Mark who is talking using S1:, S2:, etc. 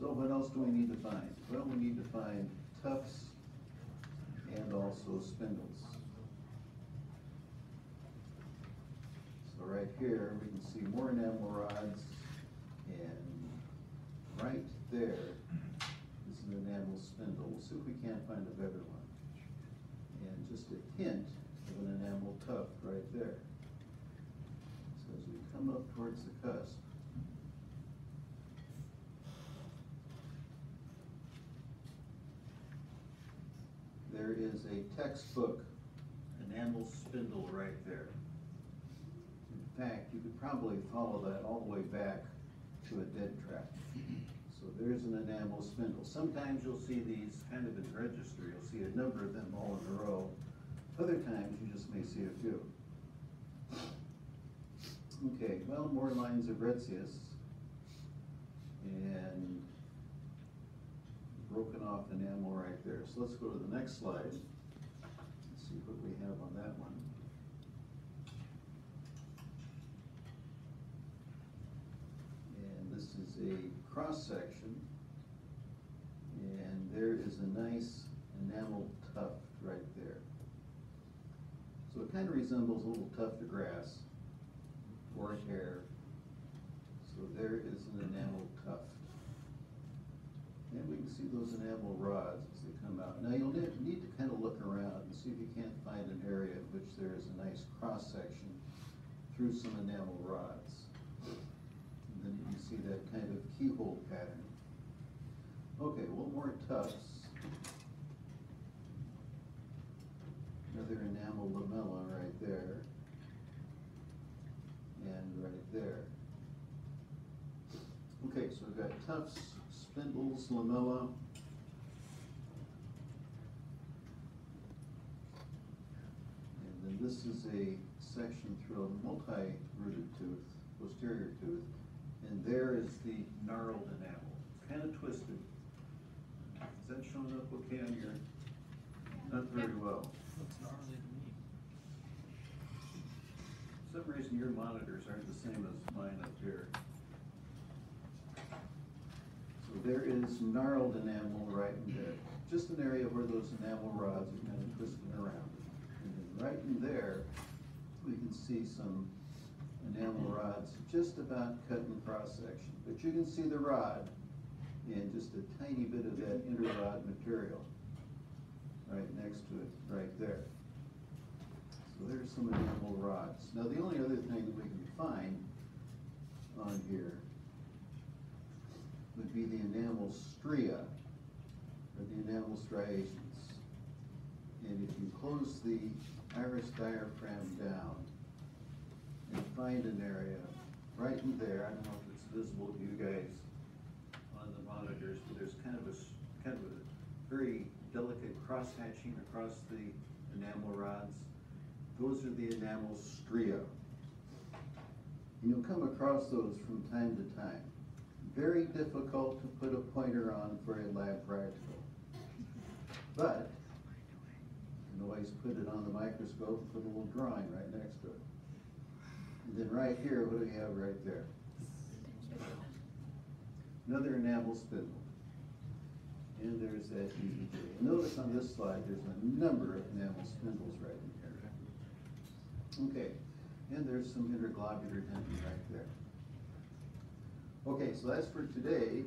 S1: So what else do we need to find? Well, we need to find tufts and also spindles. So right here, we can see more enamel rods, and right there is an enamel spindle. We'll see if we can't find a better one. And just a hint of an enamel tuft right there. So as we come up towards the cusp, there is a textbook enamel spindle right there. In fact, you could probably follow that all the way back to a dead trap. So there's an enamel spindle. Sometimes you'll see these kind of in register. You'll see a number of them all in a row. Other times you just may see a few. Okay, well, more lines of Retzius. And broken off enamel right there. So let's go to the next slide and see what we have on that one. And this is a cross section, and there is a nice enamel tuft right there. So it kind of resembles a little tuft of grass or hair. So there is an enamel tuft. And we can see those enamel rods as they come out. Now you'll need to kind of look around and see if you can't find an area in which there is a nice cross section through some enamel rods. And then you can see that kind of keyhole pattern. Okay, one more tufts. Another enamel lamella right there. And right there. Okay, so we've got tufts, spindles, lamella, and then this is a section through a multi-rooted tooth, posterior tooth, and there is the gnarled enamel. It's kind of twisted. Is that showing up okay on your? Not very well.
S2: Looks gnarly to me.
S1: For some reason your monitors aren't the same as mine up here. There is gnarled enamel right in there. Just an area where those enamel rods are kind of twisting around. And then right in there, we can see some enamel rods just about cut in cross section. But you can see the rod and just a tiny bit of that interrod material right next to it, right there. So there's some enamel rods. Now the only other thing that we can find on here would be the enamel stria, or the enamel striations. And if you close the iris diaphragm down and find an area right in there, I don't know if it's visible to you guys on the monitors, but there's kind of a very delicate cross-hatching across the enamel rods. Those are the enamel stria. And you'll come across those from time to time. Very difficult to put a pointer on for a lab practical. But you can always put it on the microscope and put a little drawing right next to it. And then right here, what do we have right there? Another enamel spindle. And there's that EEG. And notice on this slide, there's a number of enamel spindles right in here. Okay, and there's some interglobular dentin right there. Okay, so that's for today.